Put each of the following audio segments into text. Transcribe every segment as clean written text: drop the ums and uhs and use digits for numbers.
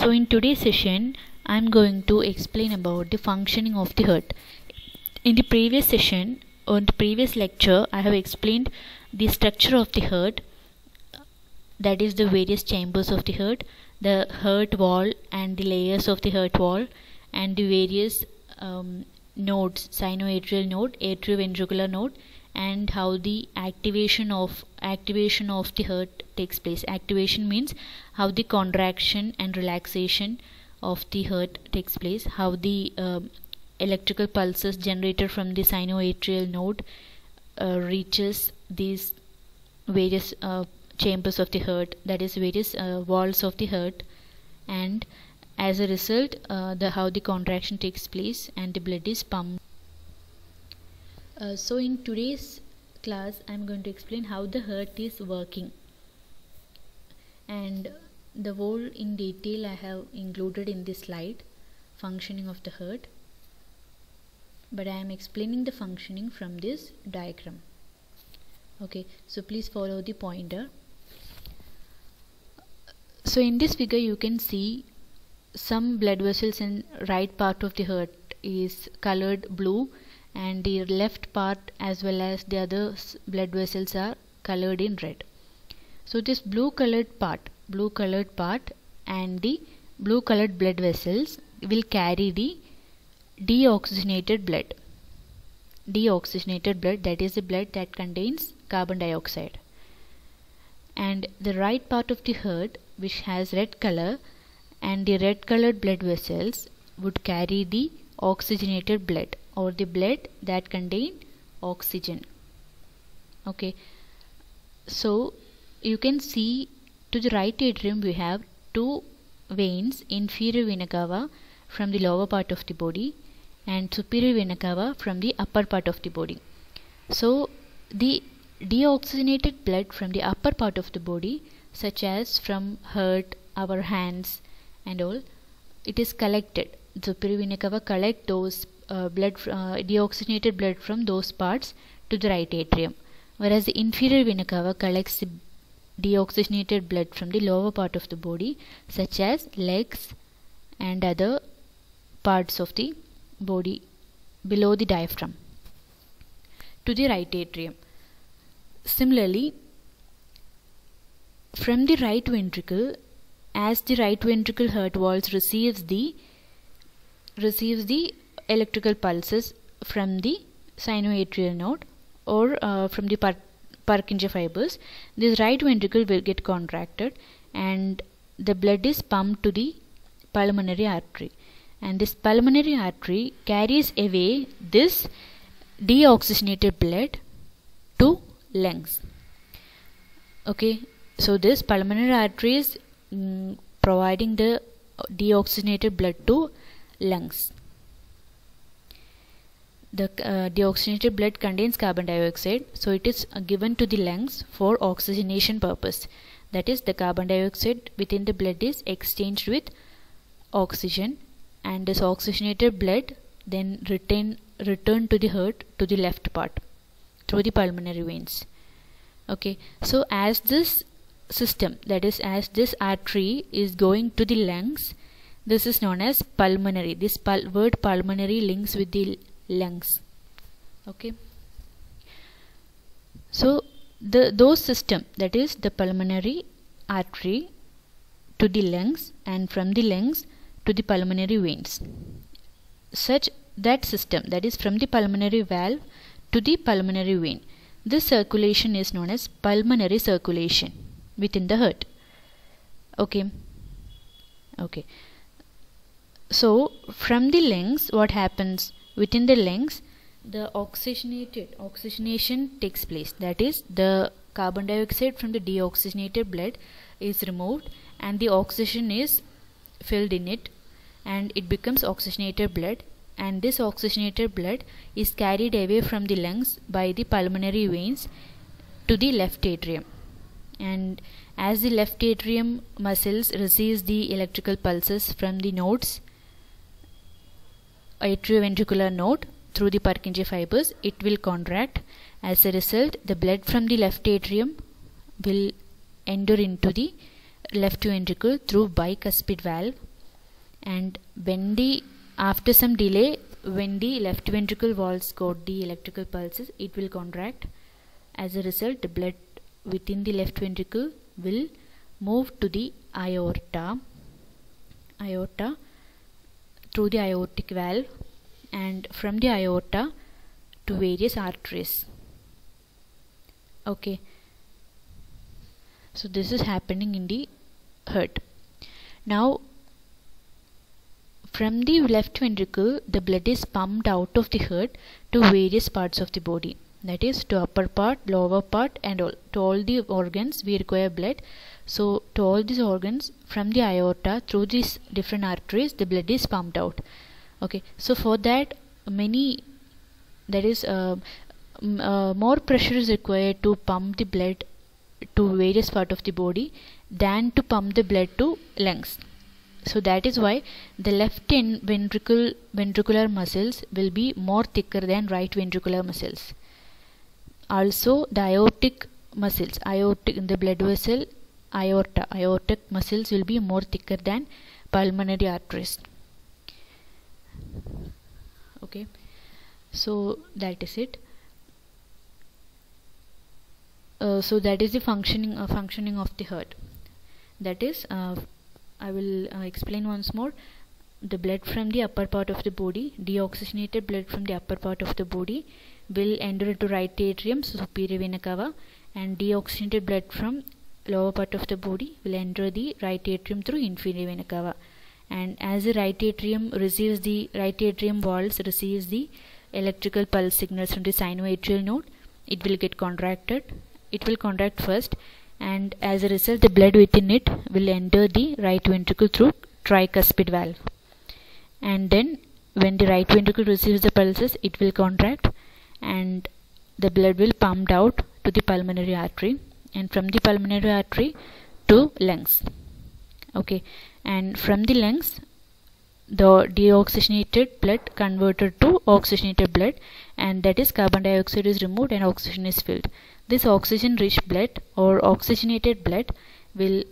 So in today's session, I'm going to explain about the functioning of the heart. In the previous session, or in the previous lecture, I have explained the structure of the heart, that is the various chambers of the heart wall and the layers of the heart wall, and the various nodes, sinoatrial node, atrioventricular node, and how the activation of the heart takes place. Activation means how the contraction and relaxation of the heart takes place, how the electrical pulses generated from the sinoatrial node reaches these various chambers of the heart, that is various walls of the heart, and as a result how the contraction takes place and the blood is pumped. So in today's class I am going to explain how the heart is working, and the whole in detail I have included in this slide, functioning of the heart, but I am explaining the functioning from this diagram. Okay, so please follow the pointer. So in this figure you can see some blood vessels in right part of the heart is colored blue, and the left part as well as the other blood vessels are colored in red. So this blue colored part and the blue colored blood vessels will carry the deoxygenated blood, that is the blood that contains carbon dioxide. And the right part of the heart, which has red color, and the red colored blood vessels would carry the oxygenated blood, or the blood that contain oxygen. Okay, so you can see to the right atrium we have two veins, inferior vena cava from the lower part of the body and superior vena cava from the upper part of the body. So the deoxygenated blood from the upper part of the body, such as from heart, our hands and all, it is collected. The superior vena cava collect those deoxygenated blood from those parts to the right atrium, whereas the inferior vena cava collects the deoxygenated blood from the lower part of the body, such as legs and other parts of the body below the diaphragm, to the right atrium. Similarly, from the right ventricle, as the right ventricle heart walls receives the electrical pulses from the sinoatrial node or from the Purkinje fibers, this right ventricle will get contracted and the blood is pumped to the pulmonary artery, and this pulmonary artery carries away this deoxygenated blood to lungs. Okay, so this pulmonary artery is providing the deoxygenated blood to lungs. The deoxygenated blood contains carbon dioxide, so it is given to the lungs for oxygenation purpose. That is, the carbon dioxide within the blood is exchanged with oxygen, and this oxygenated blood then return to the heart, to the left part through the pulmonary veins. Okay, so as this system, that is as this artery is going to the lungs, this is known as pulmonary. This word pulmonary links with the lungs. Okay, so those system, that is the pulmonary artery to the lungs and from the lungs to the pulmonary veins, such that system, that is from the pulmonary valve to the pulmonary vein, this circulation is known as pulmonary circulation within the heart. Okay, so from the lungs, what happens within the lungs? The oxygenation takes place, that is the carbon dioxide from the deoxygenated blood is removed and the oxygen is filled in it and it becomes oxygenated blood, and this oxygenated blood is carried away from the lungs by the pulmonary veins to the left atrium, and as the left atrium muscles receives the electrical pulses from the nodes, atrioventricular node through the Purkinje fibers, it will contract. As a result, the blood from the left atrium will enter into the left ventricle through bicuspid valve and after some delay, when the left ventricle walls got the electrical pulses, it will contract. As a result, the blood within the left ventricle will move to the aorta through the aortic valve, and from the aorta to various arteries. Okay, so this is happening in the heart. Now from the left ventricle, the blood is pumped out of the heart to various parts of the body, that is to upper part, lower part, and to all the organs we require blood. So to all these organs, from the aorta through these different arteries, the blood is pumped out. Okay, so for that more pressure is required to pump the blood to various parts of the body than to pump the blood to lungs. So that is why the left ventricular muscles will be more thicker than right ventricular muscles. Also the aortic muscles, the blood vessel aortic muscles will be more thicker than pulmonary arteries. Okay, so that is it. So that is the functioning of the heart. That is, I will explain once more. The blood from the upper part of the body, deoxygenated blood from the upper part of the body, will enter into right atrium, superior vena cava, and deoxygenated blood from lower part of the body will enter the right atrium through inferior vena cava. And as the right atrium walls receives the electrical pulse signals from the sinoatrial node, it will get contracted. It will contract first, and as a result, the blood within it will enter the right ventricle through tricuspid valve. And then, when the right ventricle receives the pulses, it will contract, and the blood will pump out to the pulmonary artery, and from the pulmonary artery to lungs. Okay, and from the lungs, the deoxygenated blood converted to oxygenated blood, and that is carbon dioxide is removed and oxygen is filled. This oxygen rich blood or oxygenated blood will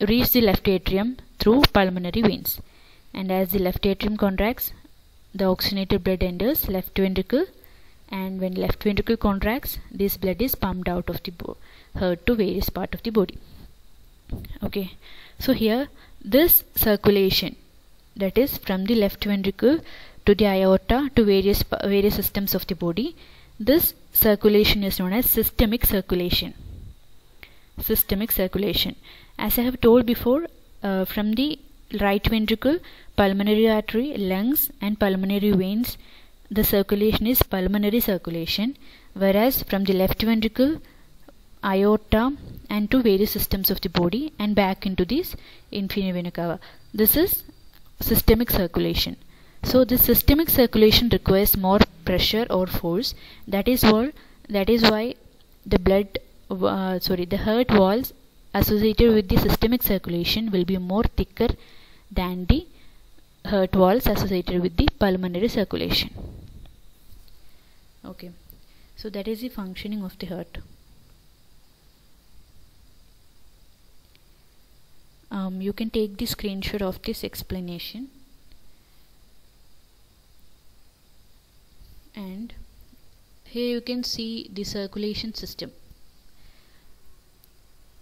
reach the left atrium through pulmonary veins, and as the left atrium contracts, the oxygenated blood enters left ventricle, and when left ventricle contracts, this blood is pumped out of the heart to various parts of the body. Okay, so here this circulation, that is from the left ventricle to the aorta to various systems of the body, this circulation is known as systemic circulation. Systemic circulation. As I have told before, from the right ventricle, pulmonary artery, lungs, and pulmonary veins, the circulation is pulmonary circulation, whereas from the left ventricle, aorta, and to various systems of the body and back into this inferior vena cava, this is systemic circulation. So this systemic circulation requires more pressure or force. That is why the heart walls associated with the systemic circulation will be more thicker than the heart walls associated with the pulmonary circulation. Okay, so that is the functioning of the heart. You can take the screenshot of this explanation, and here you can see the circulation system.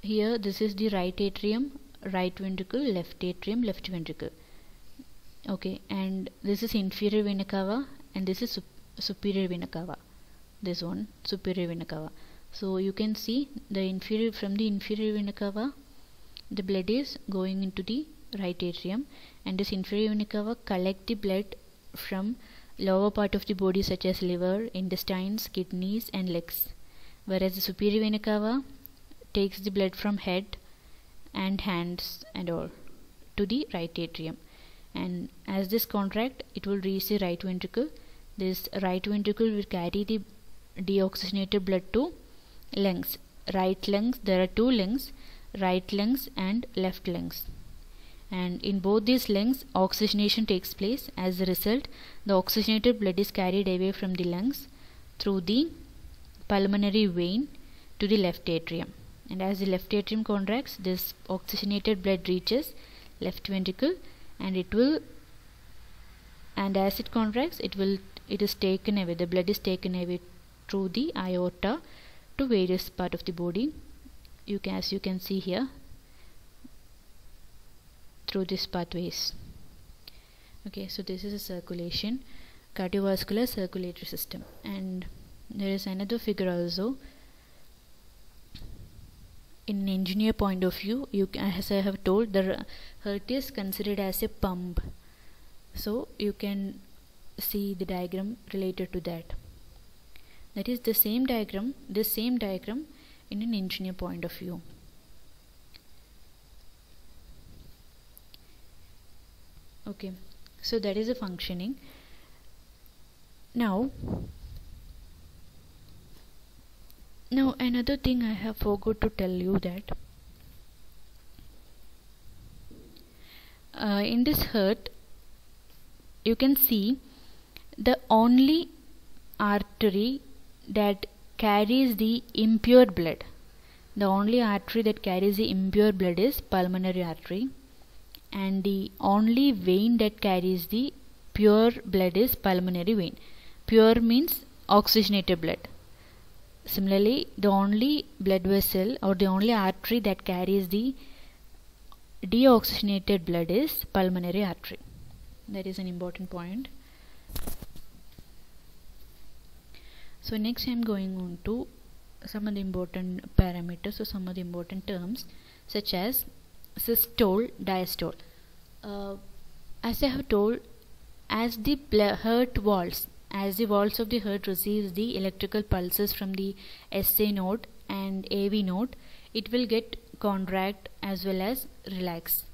Here this is the right atrium, right ventricle, left atrium, left ventricle. Okay, and this is inferior vena cava, and this is superior vena cava. This one, superior vena cava. So you can see from the inferior vena cava, the blood is going into the right atrium, and this inferior vena cava collect the blood from lower part of the body such as liver, intestines, kidneys, and legs, whereas the superior vena cava takes the blood from head and hands and all to the right atrium, and as this contract, it will reach the right ventricle. This right ventricle will carry the deoxygenated blood to lungs. Right lungs, there are two lungs, right lungs and left lungs, and in both these lungs oxygenation takes place. As a result, the oxygenated blood is carried away from the lungs through the pulmonary vein to the left atrium, and as the left atrium contracts, this oxygenated blood reaches left ventricle, and as it contracts, it is taken away, the blood is taken away through the aorta to various part of the body. As you can see here, through these pathways. Okay, so this is a circulation, cardiovascular circulatory system. And there is another figure also. In an engineer point of view, as I have told, the heart is considered as a pump, so you can see the diagram related to that. That is this same diagram in an engineer point of view. Okay, so that is a functioning. Now another thing I have forgot to tell you, that in this heart you can see the only artery that carries the impure blood. The only artery that carries the impure blood is pulmonary artery, and the only vein that carries the pure blood is pulmonary vein. Pure means oxygenated blood. Similarly, the only blood vessel or the only artery that carries the deoxygenated blood is pulmonary artery. That is an important point. So next I am going on to some of the important parameters or some of the important terms, such as systole, diastole. As I have told, as the heart walls, as the walls of the heart receives the electrical pulses from the SA node and AV node, it will get contract as well as relax.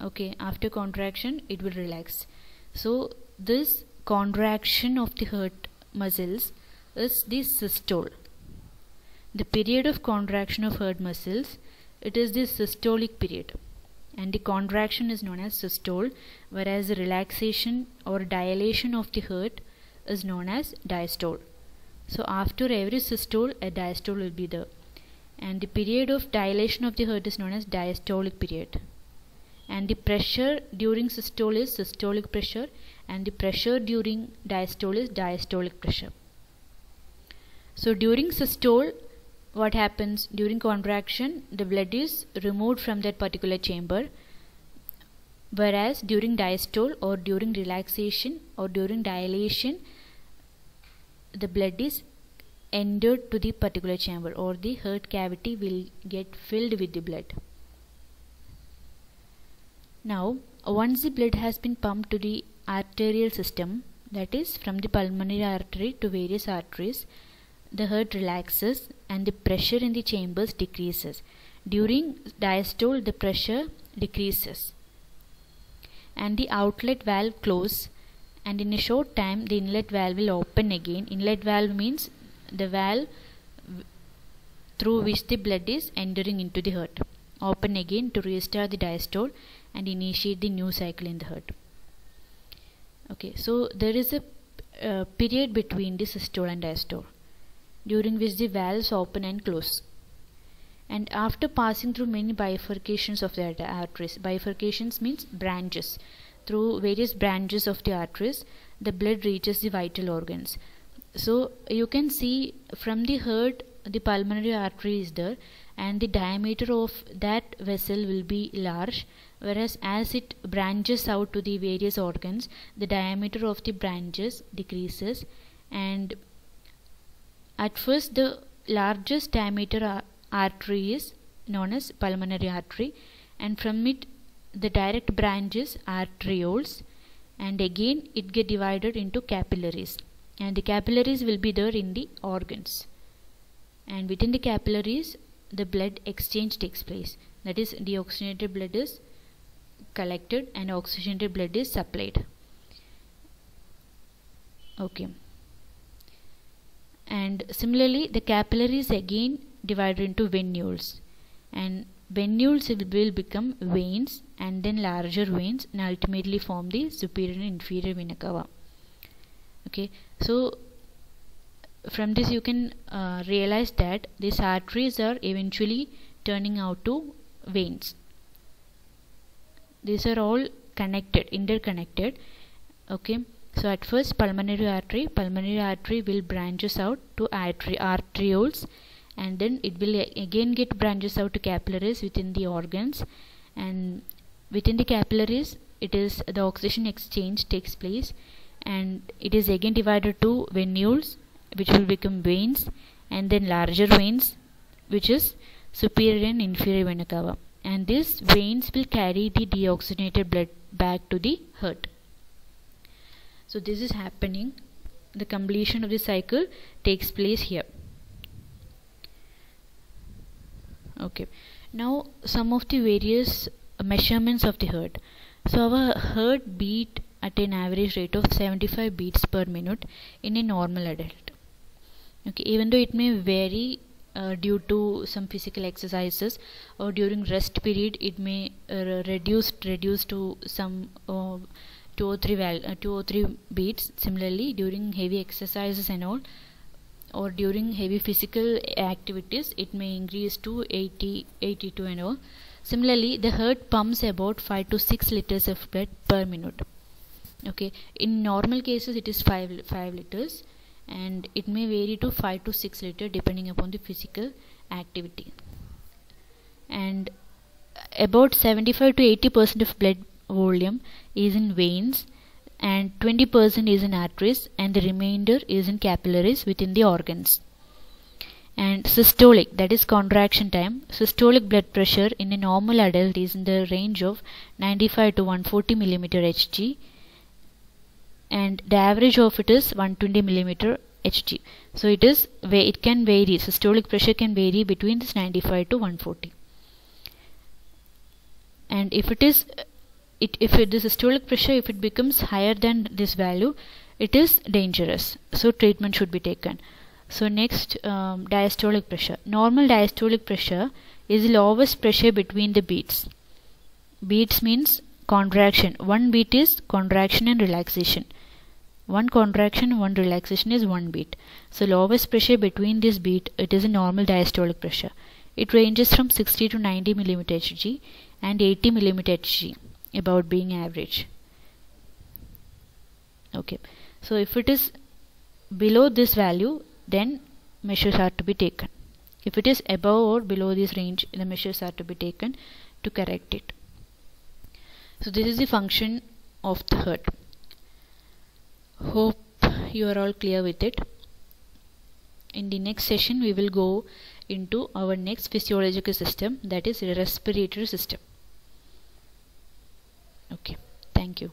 Okay, after contraction it will relax. So this contraction of the heart muscles is the systole. The period of contraction of heart muscles, it is the systolic period, and the contraction is known as systole, whereas the relaxation or dilation of the heart is known as diastole. So after every systole, a diastole will be there, and the period of dilation of the heart is known as diastolic period, and the pressure during systole is systolic pressure, and the pressure during diastole is diastolic pressure. So during systole, what happens? During contraction, the blood is removed from that particular chamber, whereas during diastole or during relaxation or during dilation, the blood is entered to the particular chamber, or the heart cavity will get filled with the blood. Now, once the blood has been pumped to the arterial system, that is from the pulmonary artery to various arteries, the heart relaxes and the pressure in the chambers decreases. During diastole, the pressure decreases and the outlet valve closes, and in a short time the inlet valve will open again. Inlet valve means the valve through which the blood is entering into the heart. Open again to restart the diastole and initiate the new cycle in the heart. Okay, so there is a period between the systole and diastole, during which the valves open and close, and after passing through many bifurcations of the arteries. Bifurcations means branches. Through various branches of the arteries, the blood reaches the vital organs. So you can see from the heart, the pulmonary artery is there, and the diameter of that vessel will be large, whereas as it branches out to the various organs, the diameter of the branches decreases, and at first the largest diameter artery is known as pulmonary artery, and from it the direct branches arterioles, and again it get divided into capillaries, and the capillaries will be there in the organs, and within the capillaries the blood exchange takes place. That is, deoxygenated blood is collected and oxygenated blood is supplied. Okay, and similarly the capillaries again divided into venules, and venules will become veins, and then larger veins, and ultimately form the superior and inferior vena cava. Okay, so from this you can realize that these arteries are eventually turning out to veins. these are all connected, interconnected. Okay, so at first pulmonary artery will branches out to arterioles, and then it will again get branches out to capillaries within the organs, and within the capillaries it is the oxygen exchange takes place, and it is again divided to venules, which will become veins, and then larger veins, which is superior and inferior vena cava, and these veins will carry the deoxygenated blood back to the heart. So this is happening, the completion of the cycle takes place here. Okay, now some of the various measurements of the heart. So our heart beat at an average rate of 75 beats per minute in a normal adult. Okay, even though it may vary due to some physical exercises, or during rest period it may reduce to some 2 or 3 beats. Similarly, during heavy exercises and all, or during heavy physical activities, it may increase to 80, 82 and all. Similarly, the heart pumps about 5 to 6 liters of blood per minute. Okay, in normal cases it is 5 liters, and it may vary to 5 to 6 liters depending upon the physical activity. And about 75 to 80% of blood volume is in veins, and 20% is in arteries, and the remainder is in capillaries within the organs. And systolic, that is contraction time, systolic blood pressure in a normal adult is in the range of 95 to 140 millimeter Hg, and the average of it is 120 millimeter Hg. So it can vary, systolic pressure can vary between this 95 to 140. And if the systolic pressure, if it becomes higher than this value, it is dangerous, so treatment should be taken. So next, diastolic pressure. Normal diastolic pressure is the lowest pressure between the beats. Beats means contraction. One beat is contraction and relaxation. One contraction, one relaxation is one beat. So lowest pressure between this beat, it is a normal diastolic pressure. It ranges from 60 to 90 millimeter Hg and 80 millimeter Hg, about being average. Okay, so if it is below this value, then measures are to be taken. If it is above or below this range, the measures are to be taken to correct it. So this is the function of the heart. Hope you are all clear with it. In the next session we will go into our next physiological system, that is respiratory system. Okay, thank you.